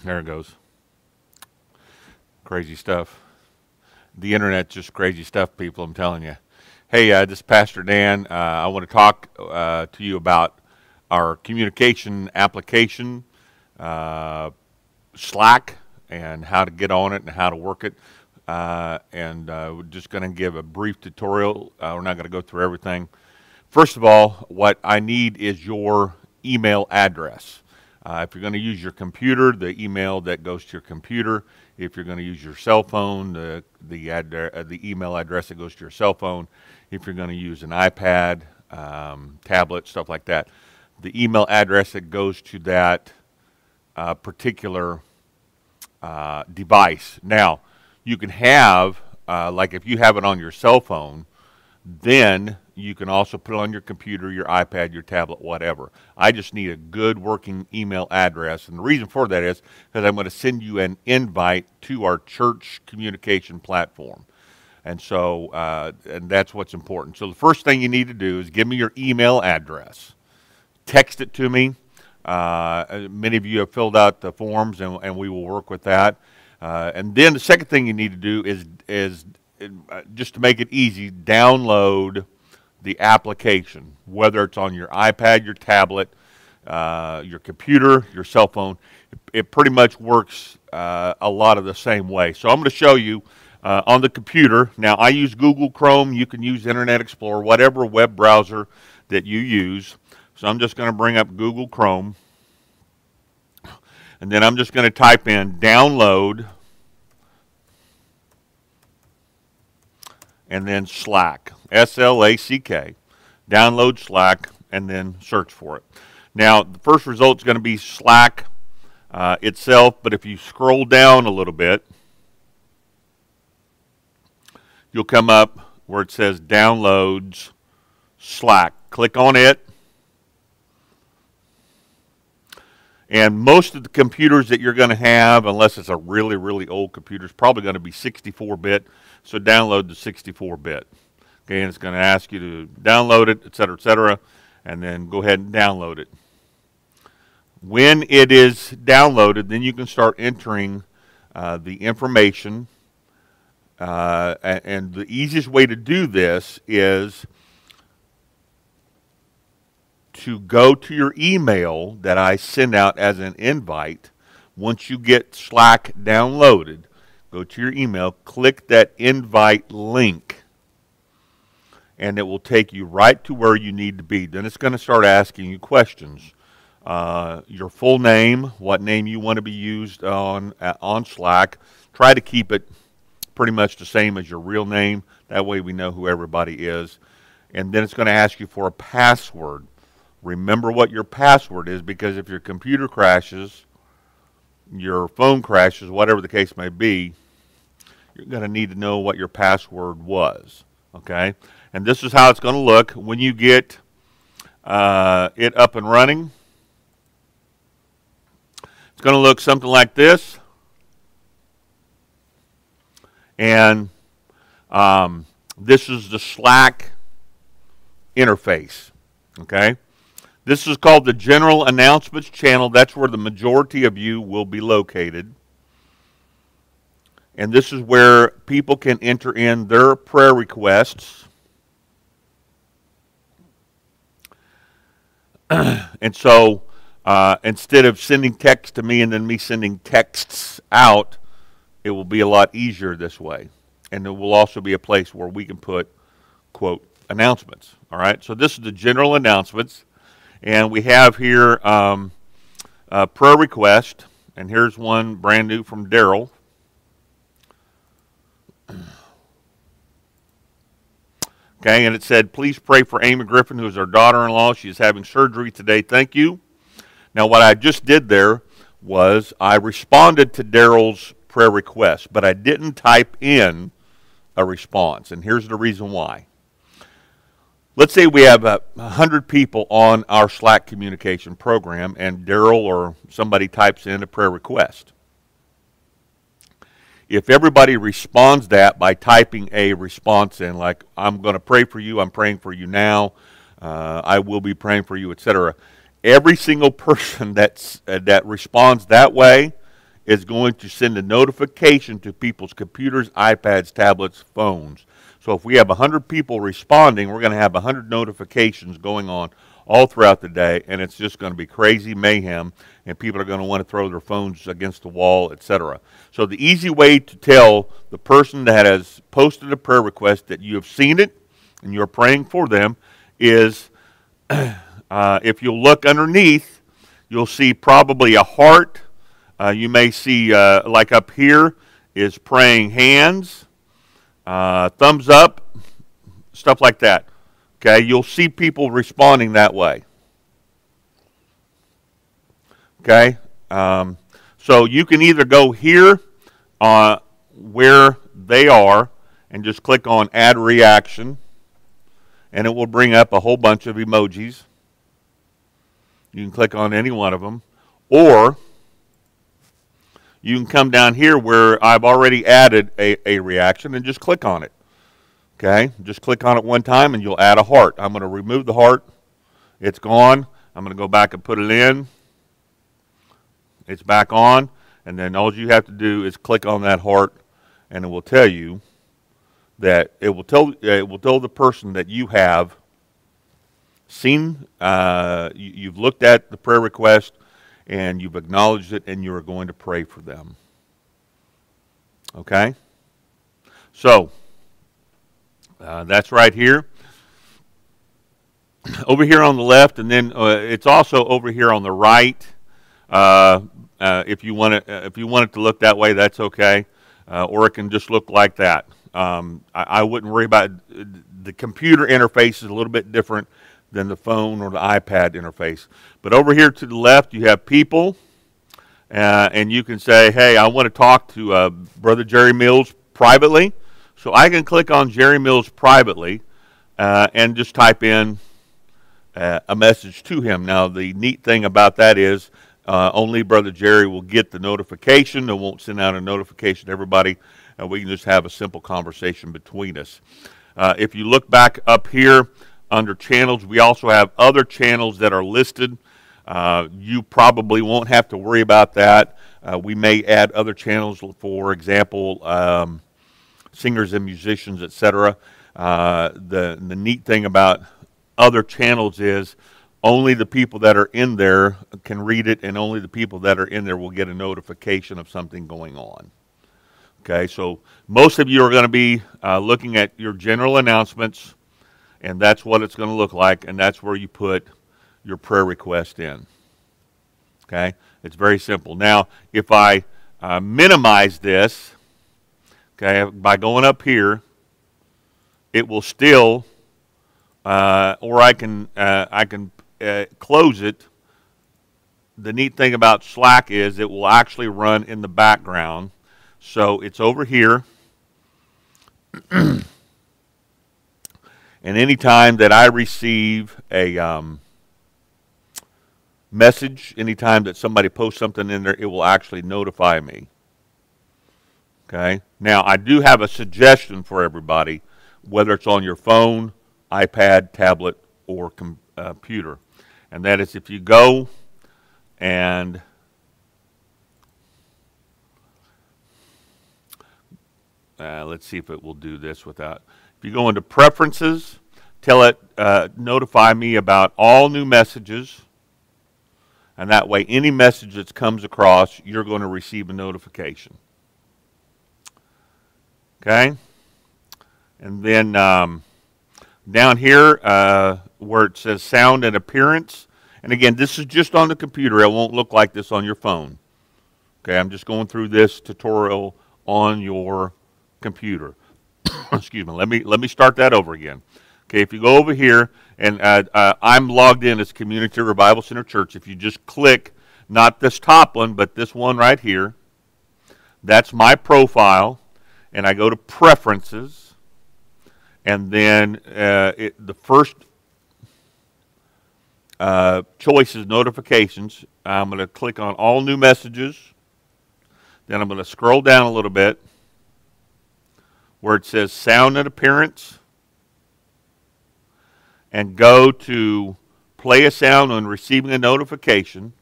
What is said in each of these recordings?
There it goes. Crazy stuff. The internet's just crazy stuff, people, I'm telling you. Hey, this is Pastor Dan. I want to talk to you about our communication application, Slack, and how to get on it and how to work it. We're just going to give a brief tutorial. We're not going to go through everything. First of all, what I need is your email address. If you're going to use your computer, the email that goes to your computer. If you're going to use your cell phone, the email address that goes to your cell phone. If you're going to use an iPad, tablet, stuff like that, the email address that goes to that particular device. Now, you can have, like if you have it on your cell phone, then you can also put it on your computer, your iPad, your tablet, whatever. I just need a good working email address. And the reason for that is because I'm going to send you an invite to our church communication platform. And so, and that's what's important. So the first thing you need to do is give me your email address. Text it to me. Many of you have filled out the forms, and we will work with that. And then the second thing you need to do is just to make it easy, download the application, whether it's on your iPad, your tablet, your computer, your cell phone. It pretty much works a lot of the same way. So I'm going to show you on the computer. Now, I use Google Chrome. You can use Internet Explorer, whatever web browser that you use. So I'm just going to bring up Google Chrome. And then I'm just going to type in download and then Slack, S-L-A-C-K, download Slack, and then search for it. Now, the first result is going to be Slack itself, but if you scroll down a little bit, you'll come up where it says Downloads Slack. Click on it. And most of the computers that you're going to have, unless it's a really, really old computer, is probably going to be 64-bit. So download the 64-bit. Okay, and it's going to ask you to download it, et cetera, and then go ahead and download it. When it is downloaded, then you can start entering the information. And the easiest way to do this is to go to your email that I send out as an invite. Once you get Slack downloaded, go to your email, click that invite link, and it will take you right to where you need to be. Then it's going to start asking you questions. Your full name, what name you want to be used on Slack. Try to keep it pretty much the same as your real name. That way we know who everybody is. And then it's going to ask you for a password. Remember what your password is, because if your computer crashes, your phone crashes, whatever the case may be, you're going to need to know what your password was. Okay? And this is how it's going to look when you get it up and running. It's going to look something like this. And this is the Slack interface. Okay? This is called the General Announcements channel. That's where the majority of you will be located. And this is where people can enter in their prayer requests. And so instead of sending text to me and then me sending texts out, it will be a lot easier this way. And there will also be a place where we can put, quote, announcements. All right, so this is the general announcements. And we have here a prayer request. And here's one brand new from Daryl. Okay, and it said, please pray for Amy Griffin, who is our daughter-in-law. She is having surgery today. Thank you. Now, what I just did there was I responded to Daryl's prayer request, but I didn't type in a response. And here's the reason why. Let's say we have 100 people on our Slack communication program, and Daryl or somebody types in a prayer request. If everybody responds that by typing a response in, like, I'm going to pray for you, I'm praying for you now, I will be praying for you, etc., every single person that responds that way is going to send a notification to people's computers, iPads, tablets, phones. So if we have 100 people responding, we're going to have 100 notifications going on all throughout the day, and it's just going to be crazy mayhem, and people are going to want to throw their phones against the wall, etc. So the easy way to tell the person that has posted a prayer request that you have seen it and you're praying for them is if you'll look underneath, you'll see probably a heart. You may see, like up here, is praying hands, thumbs up, stuff like that. Okay, you'll see people responding that way. Okay, so you can either go here where they are and just click on Add Reaction, and it will bring up a whole bunch of emojis. You can click on any one of them, or you can come down here where I've already added a reaction and just click on it. Okay, just click on it one time and you'll add a heart. I'm going to remove the heart. It's gone. I'm going to go back and put it in. It's back on, and then all you have to do is click on that heart, and it will tell you that it will tell the person that you have seen, you've looked at the prayer request, and you've acknowledged it, and you are going to pray for them. Okay? So, that's right here. Over here on the left, and then it's also over here on the right. If you want it to look that way, that's okay. Or it can just look like that. I wouldn't worry about it. The computer interface is a little bit different than the phone or the iPad interface. But over here to the left, you have people, and you can say, hey, I want to talk to Brother Jerry Mills privately. So I can click on Jerry Mills privately and just type in a message to him. Now, the neat thing about that is only Brother Jerry will get the notification. It won't send out a notification to everybody. We can just have a simple conversation between us. If you look back up here under channels, we also have other channels that are listed. You probably won't have to worry about that. We may add other channels, for example, singers and musicians, etc. The neat thing about other channels is only the people that are in there can read it, and only the people that are in there will get a notification of something going on. Okay, so most of you are going to be looking at your general announcements, and that's what it's going to look like, and that's where you put your prayer request in. Okay, it's very simple. Now, if I minimize this, okay, by going up here, it will still, or I can close it. The neat thing about Slack is it will actually run in the background. So it's over here. And anytime that I receive a message, anytime that somebody posts something in there, it will actually notify me. Okay. Now, I do have a suggestion for everybody, whether it's on your phone, iPad, tablet, or computer. And that is if you go and let's see if it will do this without. If you go into Preferences, tell it, notify me about all new messages. And that way, any message that comes across, you're going to receive a notification. Okay? And then down here where it says Sound and Appearance, and again, this is just on the computer. It won't look like this on your phone. Okay, I'm just going through this tutorial on your computer. Excuse me. Let me start that over again. Okay, if you go over here, and I'm logged in as Community Revival Center Church. If you just click, not this top one, but this one right here, that's my profile, and I go to Preferences, and then the first choice is Notifications. I'm going to click on All New Messages. Then I'm going to scroll down a little bit where it says Sound and Appearance, and go to Play a Sound on Receiving a Notification,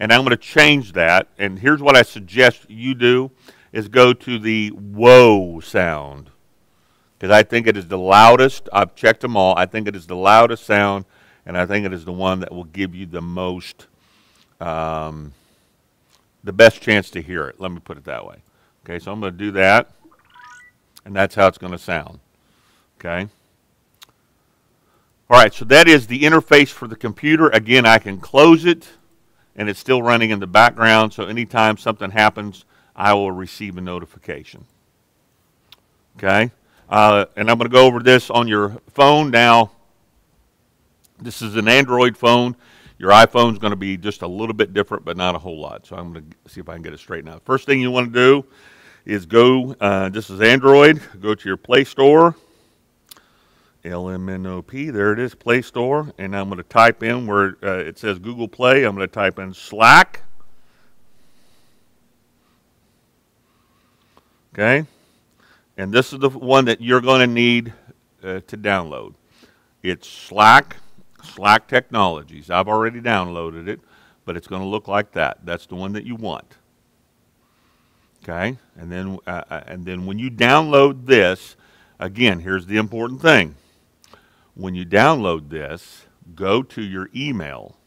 And I'm going to change that. And here's what I suggest you do is go to the whoa sound. Because I think it is the loudest. I've checked them all. I think it is the loudest sound, and I think it is the one that will give you the most, the best chance to hear it. Let me put it that way. Okay, so I'm going to do that, and that's how it's going to sound. Okay. All right, so that is the interface for the computer. Again, I can close it, and it's still running in the background, so anytime something happens, I will receive a notification. Okay. And I'm going to go over this on your phone now. This is an Android phone. Your iPhone is going to be just a little bit different, but not a whole lot. So I'm going to see if I can get it straightened out. First thing you want to do is go, this is Android, go to your Play Store. LMNOP, there it is, Play Store. And I'm going to type in where it says Google Play. I'm going to type in Slack. Okay. And this is the one that you're going to need to download. It's Slack Technologies. I've already downloaded it, but it's going to look like that. That's the one that you want. Okay? And then when you download this, again, here's the important thing. When you download this, go to your email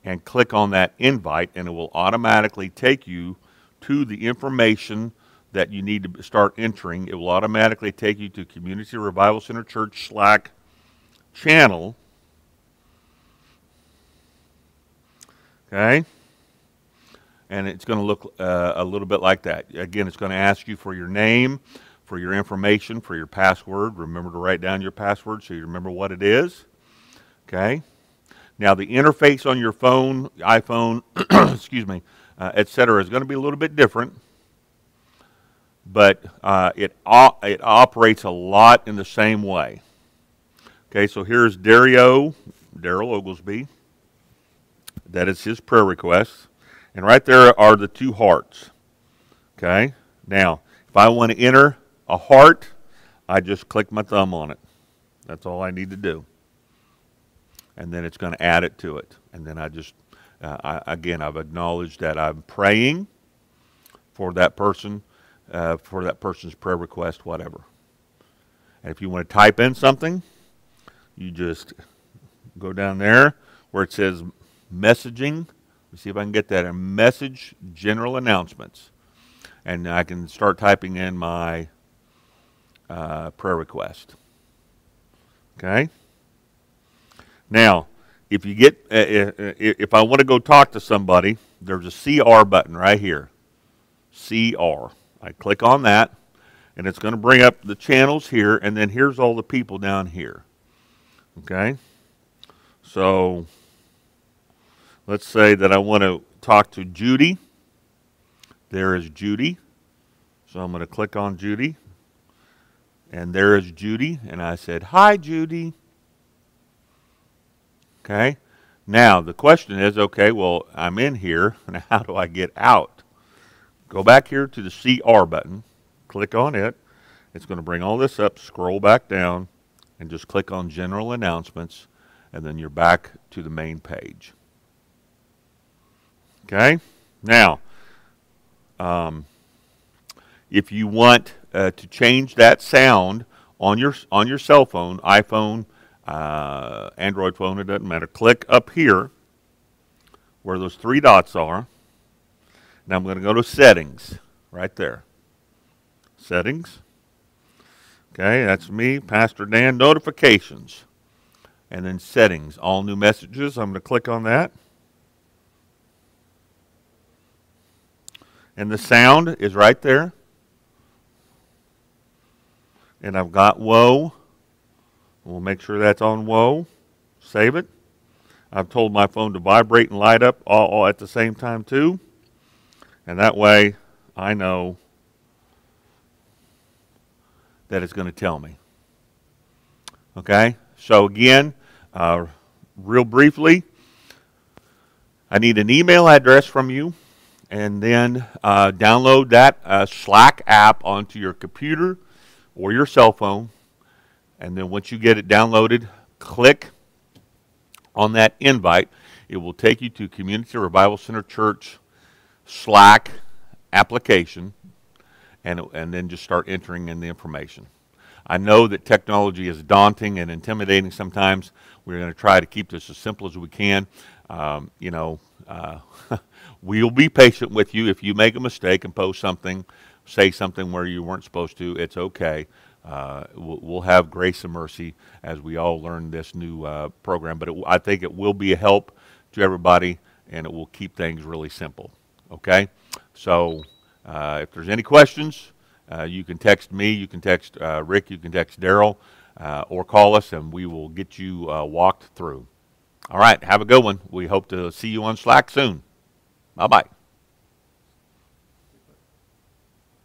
and click on that invite, and it will automatically take you to the information that you need to start entering. It will automatically take you to Community Revival Center Church Slack channel. Okay? And it's going to look a little bit like that. Again, it's going to ask you for your name, for your information, for your password. Remember to write down your password so you remember what it is. Okay? Now, the interface on your phone, iPhone, excuse me, etc., is going to be a little bit different. But it operates a lot in the same way. Okay, so here's Daryl Oglesby. That is his prayer request. And right there are the two hearts. Okay, now, if I want to enter a heart, I just click my thumb on it. That's all I need to do. And then it's going to add it to it. And then I just, I've acknowledged that I'm praying for that person. For that person's prayer request, whatever. And if you want to type in something, you just go down there where it says messaging. Let me see if I can get that. Message general announcements. And I can start typing in my prayer request. Okay? Now, if you get, if I want to go talk to somebody, there's a CR button right here. CR. I click on that, and it's going to bring up the channels here, and then here's all the people down here. Okay? So, let's say that I want to talk to Judy. There is Judy. So I'm going to click on Judy. And there is Judy, and I said, "Hi, Judy." Okay? Now, the question is, okay, well, I'm in here, and how do I get out? Go back here to the CR button, click on it. It's going to bring all this up, scroll back down, and just click on General Announcements, and then you're back to the main page. Okay? Now, if you want to change that sound on your cell phone, iPhone, Android phone, it doesn't matter, click up here where those three dots are. Now I'm going to go to Settings, right there. Settings. Okay, that's me, Pastor Dan. Notifications. And then Settings, all new messages. I'm going to click on that. And the sound is right there. And I've got whoa. We'll make sure that's on whoa. Save it. I've told my phone to vibrate and light up all at the same time too. And that way, I know that it's going to tell me. Okay? So again, real briefly, I need an email address from you, and then download that Slack app onto your computer or your cell phone. And then once you get it downloaded, click on that invite. It will take you to Community Revival Center Church Slack application, and then just start entering in the information. I know that technology is daunting and intimidating sometimes. We're going to try to keep this as simple as we can. You know, we'll be patient with you. If you make a mistake and post something, say something where you weren't supposed to, it's okay. We'll have grace and mercy as we all learn this new program. But I think it will be a help to everybody, and it will keep things really simple. Okay? So if there's any questions, you can text me, you can text Rick, you can text Daryl, or call us, and we will get you walked through. All right, have a good one. We hope to see you on Slack soon. Bye-bye.